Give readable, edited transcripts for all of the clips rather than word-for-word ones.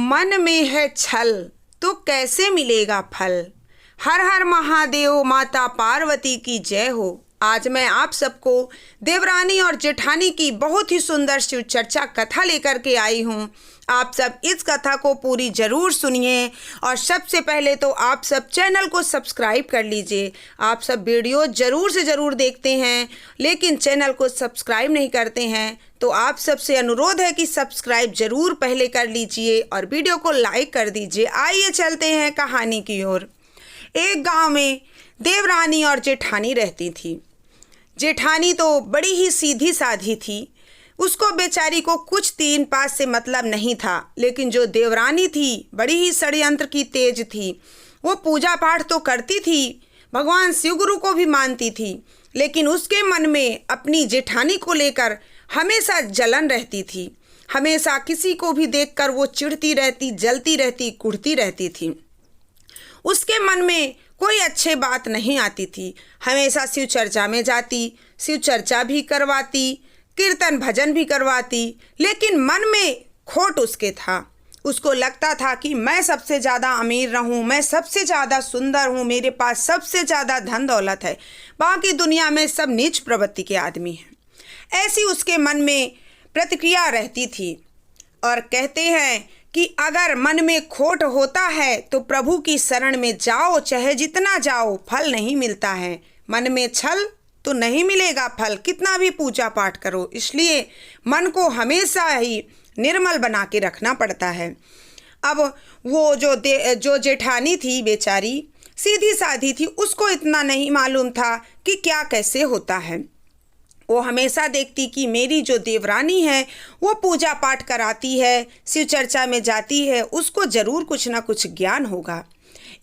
मन में है छल तो कैसे मिलेगा फल। हर हर महादेव, माता पार्वती की जय हो। आज मैं आप सबको देवरानी और जेठानी की बहुत ही सुंदर शिव चर्चा कथा लेकर के आई हूँ। आप सब इस कथा को पूरी ज़रूर सुनिए और सबसे पहले तो आप सब चैनल को सब्सक्राइब कर लीजिए। आप सब वीडियो ज़रूर से ज़रूर देखते हैं लेकिन चैनल को सब्सक्राइब नहीं करते हैं, तो आप सबसे अनुरोध है कि सब्सक्राइब ज़रूर पहले कर लीजिए और वीडियो को लाइक कर दीजिए। आइए चलते हैं कहानी की ओर। एक गांव में देवरानी और जेठानी रहती थी। जेठानी तो बड़ी ही सीधी साधी थी, उसको बेचारी को कुछ तीन पास से मतलब नहीं था। लेकिन जो देवरानी थी बड़ी ही षड्यंत्र की तेज थी। वो पूजा पाठ तो करती थी, भगवान शिव गुरु को भी मानती थी, लेकिन उसके मन में अपनी जेठानी को लेकर हमेशा जलन रहती थी। हमेशा किसी को भी देखकर वो चिढ़ती रहती, जलती रहती, कुढ़ती रहती थी। उसके मन में कोई अच्छी बात नहीं आती थी। हमेशा शिव चर्चा में जाती, शिव चर्चा भी करवाती, कीर्तन भजन भी करवाती, लेकिन मन में खोट उसके था। उसको लगता था कि मैं सबसे ज़्यादा अमीर रहूं, मैं सबसे ज़्यादा सुंदर हूं, मेरे पास सबसे ज़्यादा धन दौलत है, बाकी दुनिया में सब नीच प्रवृत्ति के आदमी हैं। ऐसी उसके मन में प्रतिक्रिया रहती थी। और कहते हैं कि अगर मन में खोट होता है तो प्रभु की शरण में जाओ, चाहे जितना जाओ, फल नहीं मिलता है। मन में छल तो नहीं मिलेगा फल, कितना भी पूजा पाठ करो। इसलिए मन को हमेशा ही निर्मल बना के रखना पड़ता है। अब वो जो जेठानी थी बेचारी सीधी साधी थी, उसको इतना नहीं मालूम था कि क्या कैसे होता है। वो हमेशा देखती कि मेरी जो देवरानी है वो पूजा पाठ कराती है, शिव चर्चा में जाती है, उसको ज़रूर कुछ ना कुछ ज्ञान होगा।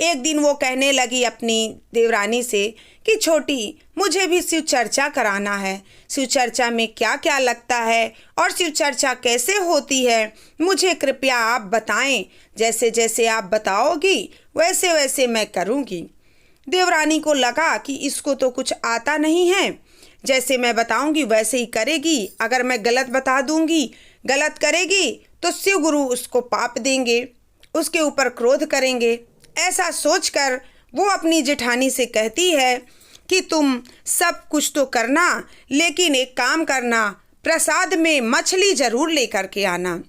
एक दिन वो कहने लगी अपनी देवरानी से कि छोटी, मुझे भी शिव चर्चा कराना है। शिव चर्चा में क्या क्या लगता है और शिव चर्चा कैसे होती है, मुझे कृपया आप बताएं। जैसे जैसे आप बताओगी वैसे वैसे मैं करूँगी। देवरानी को लगा कि इसको तो कुछ आता नहीं है, जैसे मैं बताऊंगी वैसे ही करेगी। अगर मैं गलत बता दूंगी, गलत करेगी तो शिव गुरु उसको पाप देंगे, उसके ऊपर क्रोध करेंगे। ऐसा सोचकर वो अपनी जेठानी से कहती है कि तुम सब कुछ तो करना, लेकिन एक काम करना, प्रसाद में मछली ज़रूर लेकर के आना।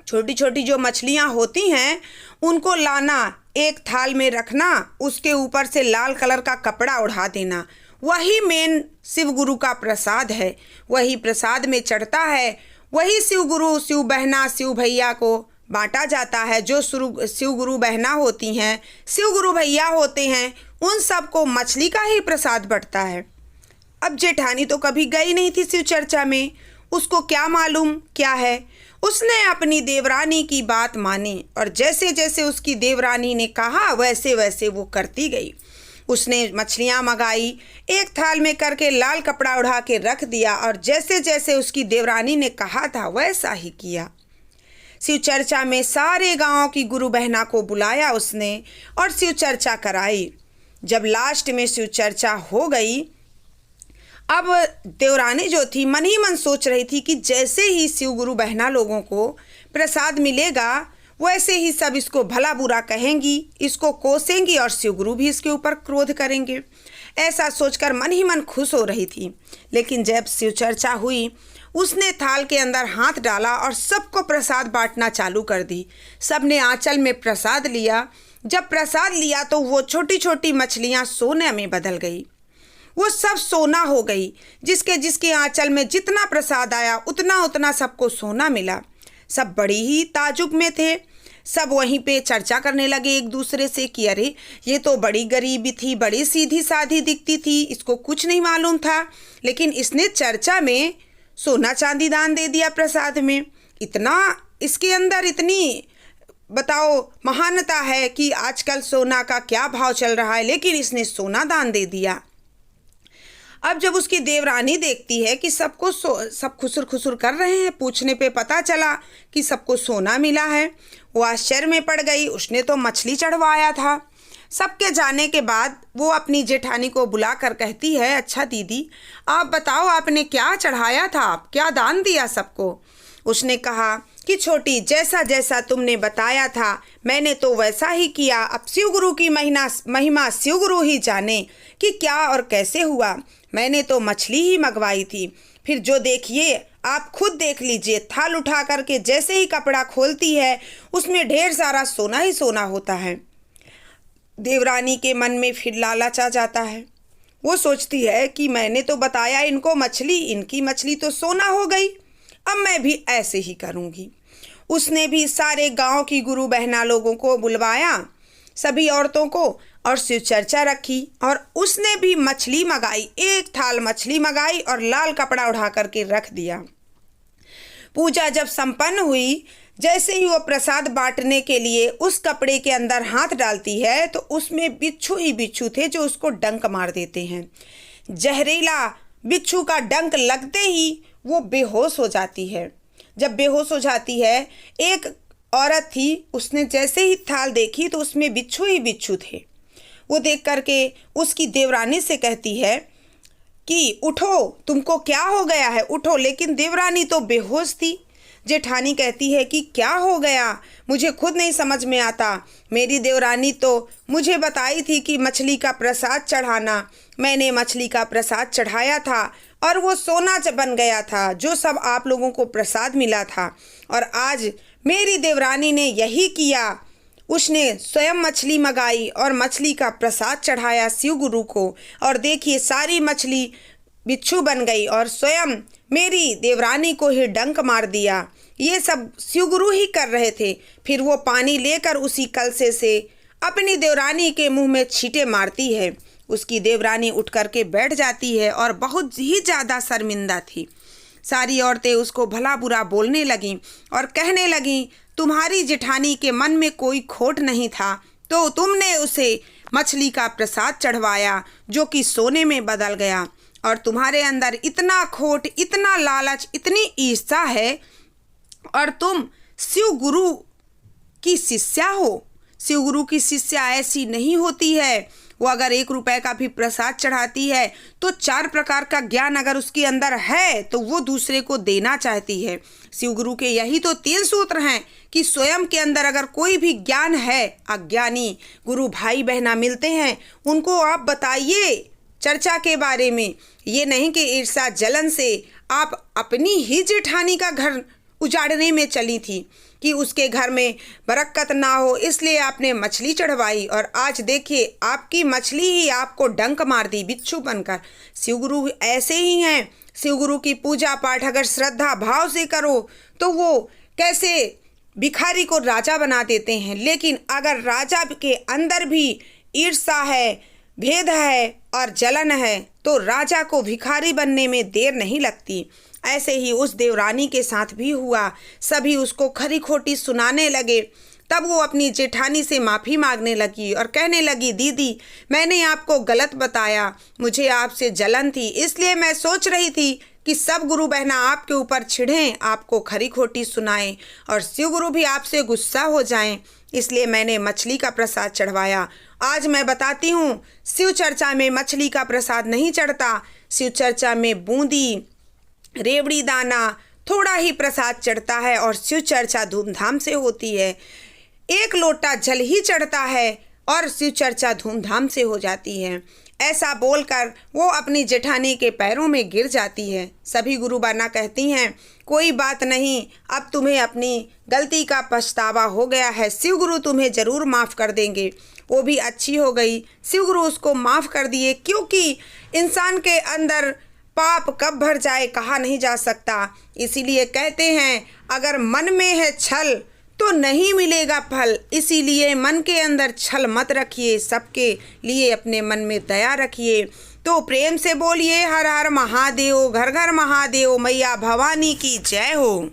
छोटी छोटी जो मछलियाँ होती हैं उनको लाना, एक थाल में रखना, उसके ऊपर से लाल कलर का कपड़ा उड़ा देना। वही मेन शिव गुरु का प्रसाद है, वही प्रसाद में चढ़ता है, वही शिव गुरु, शिव बहना, शिव भैया को बांटा जाता है। जो शिव गुरु बहना होती हैं, शिव गुरु भैया होते हैं, उन सबको मछली का ही प्रसाद बंटता है। अब जेठानी तो कभी गई नहीं थी शिव चर्चा में, उसको क्या मालूम क्या है। उसने अपनी देवरानी की बात मानी और जैसे जैसे उसकी देवरानी ने कहा वैसे वैसे वो करती गई। उसने मछलियाँ मंगाई, एक थाल में करके लाल कपड़ा उड़ा के रख दिया और जैसे जैसे उसकी देवरानी ने कहा था वैसा ही किया। शिव चर्चा में सारे गांव की गुरु बहना को बुलाया उसने और शिव चर्चा कराई। जब लास्ट में शिव चर्चा हो गई, अब देवरानी जो थी मन ही मन सोच रही थी कि जैसे ही शिव गुरु बहना लोगों को प्रसाद मिलेगा वैसे ही सब इसको भला बुरा कहेंगी, इसको कोसेंगी और शिव गुरु भी इसके ऊपर क्रोध करेंगे। ऐसा सोचकर मन ही मन खुश हो रही थी। लेकिन जब शिव चर्चा हुई, उसने थाल के अंदर हाथ डाला और सबको प्रसाद बांटना चालू कर दी। सबने आंचल में प्रसाद लिया। जब प्रसाद लिया तो वो छोटी छोटी मछलियाँ सोने में बदल गई, वो सब सोना हो गई। जिसके जिसके आंचल में जितना प्रसाद आया उतना उतना सबको सोना मिला। सब बड़ी ही ताजुब में थे। सब वहीं पे चर्चा करने लगे एक दूसरे से कि अरे ये तो बड़ी गरीबी थी, बड़ी सीधी साधी दिखती थी, इसको कुछ नहीं मालूम था, लेकिन इसने चर्चा में सोना चांदी दान दे दिया प्रसाद में। इतना इसके अंदर इतनी बताओ महानता है कि आजकल सोना का क्या भाव चल रहा है, लेकिन इसने सोना दान दे दिया। अब जब उसकी देवरानी देखती है कि सब खुसुर खुसुर कर रहे हैं, पूछने पे पता चला कि सबको सोना मिला है, वो आश्चर्य में पड़ गई। उसने तो मछली चढ़वाया था। सबके जाने के बाद वो अपनी जेठानी को बुला कर कहती है, अच्छा दीदी आप बताओ आपने क्या चढ़ाया था, आप क्या दान दिया सबको। उसने कहा कि छोटी, जैसा जैसा तुमने बताया था मैंने तो वैसा ही किया। अब शिव गुरु की महिमा शिव गुरु ही जाने कि क्या और कैसे हुआ। मैंने तो मछली ही मंगवाई थी। फिर जो देखिए आप खुद देख लीजिए, थाल उठा करके जैसे ही कपड़ा खोलती है उसमें ढेर सारा सोना ही सोना होता है। देवरानी के मन में फिर लालच आ जाता है। वो सोचती है कि मैंने तो बताया इनको मछली, इनकी मछली तो सोना हो गई, अब मैं भी ऐसे ही करूँगी। उसने भी सारे गांव की गुरु बहना लोगों को बुलवाया, सभी औरतों को, और शिव चर्चा रखी और उसने भी मछली मंगाई, एक थाल मछली मंगाई और लाल कपड़ा उड़ा करके रख दिया। पूजा जब संपन्न हुई, जैसे ही वो प्रसाद बांटने के लिए उस कपड़े के अंदर हाथ डालती है तो उसमें बिच्छू ही बिच्छू थे जो उसको डंक मार देते हैं। जहरीला बिच्छू का डंक लगते ही वो बेहोश हो जाती है। जब बेहोश हो जाती है, एक औरत थी, उसने जैसे ही थाल देखी तो उसमें बिच्छू ही बिच्छू थे। वो देख करके उसकी देवरानी से कहती है कि उठो, तुमको क्या हो गया है, उठो। लेकिन देवरानी तो बेहोश थी। जेठानी कहती है कि क्या हो गया, मुझे खुद नहीं समझ में आता। मेरी देवरानी तो मुझे बताई थी कि मछली का प्रसाद चढ़ाना, मैंने मछली का प्रसाद चढ़ाया था और वो सोना बन गया था जो सब आप लोगों को प्रसाद मिला था। और आज मेरी देवरानी ने यही किया, उसने स्वयं मछली मंगाई और मछली का प्रसाद चढ़ाया शिव गुरु को, और देखिए सारी मछली बिच्छू बन गई और स्वयं मेरी देवरानी को ही डंक मार दिया। ये सब शिव गुरु ही कर रहे थे। फिर वो पानी लेकर उसी कलसे से अपनी देवरानी के मुंह में छींटे मारती है। उसकी देवरानी उठ करके बैठ जाती है और बहुत ही ज़्यादा शर्मिंदा थी। सारी औरतें उसको भला बुरा बोलने लगीं और कहने लगीं, तुम्हारी जेठानी के मन में कोई खोट नहीं था तो तुमने उसे मछली का प्रसाद चढ़वाया जो कि सोने में बदल गया, और तुम्हारे अंदर इतना खोट, इतना लालच, इतनी ईर्ष्या है, और तुम शिव गुरु की शिष्या हो। शिव गुरु की शिष्या ऐसी नहीं होती है। वो अगर 1 रुपए का भी प्रसाद चढ़ाती है तो 4 प्रकार का ज्ञान अगर उसके अंदर है तो वो दूसरे को देना चाहती है। शिव गुरु के यही तो 3 सूत्र हैं कि स्वयं के अंदर अगर कोई भी ज्ञान है, अज्ञानी गुरु भाई बहना मिलते हैं, उनको आप बताइए चर्चा के बारे में। ये नहीं कि ईर्ष्या जलन से आप अपनी ही जेठानी का घर उजाड़ने में चली थी कि उसके घर में बरकत ना हो, इसलिए आपने मछली चढ़वाई, और आज देखिए आपकी मछली ही आपको डंक मार दी बिच्छू बनकर। शिव गुरु ऐसे ही हैं। शिव गुरु की पूजा पाठ अगर श्रद्धा भाव से करो तो वो कैसे भिखारी को राजा बना देते हैं, लेकिन अगर राजा के अंदर भी ईर्ष्या है, भेद है और जलन है तो राजा को भिखारी बनने में देर नहीं लगती। ऐसे ही उस देवरानी के साथ भी हुआ। सभी उसको खरी खोटी सुनाने लगे। तब वो अपनी जेठानी से माफ़ी मांगने लगी और कहने लगी, दीदी मैंने आपको गलत बताया, मुझे आपसे जलन थी, इसलिए मैं सोच रही थी कि सब गुरु बहना आपके ऊपर छिड़ें, आपको खरी खोटी सुनाएं और शिव गुरु भी आपसे गुस्सा हो जाएं, इसलिए मैंने मछली का प्रसाद चढ़वाया। आज मैं बताती हूँ, शिव चर्चा में मछली का प्रसाद नहीं चढ़ता। शिव चर्चा में बूंदी, रेवड़ी दाना, थोड़ा ही प्रसाद चढ़ता है और शिव चर्चा धूमधाम से होती है। 1 लोटा जल ही चढ़ता है और शिव चर्चा धूमधाम से हो जाती है। ऐसा बोलकर वो अपनी जेठानी के पैरों में गिर जाती है। सभी गुरु बहना कहती हैं, कोई बात नहीं, अब तुम्हें अपनी गलती का पछतावा हो गया है, शिव गुरु तुम्हें ज़रूर माफ़ कर देंगे। वो भी अच्छी हो गई, शिव गुरु उसको माफ़ कर दिए, क्योंकि इंसान के अंदर पाप कब भर जाए कहा नहीं जा सकता। इसीलिए कहते हैं, अगर मन में है छल तो नहीं मिलेगा फल। इसीलिए मन के अंदर छल मत रखिए, सबके लिए अपने मन में दया रखिए। तो प्रेम से बोलिए हर हर महादेव, घर घर महादेव, मैया भवानी की जय हो।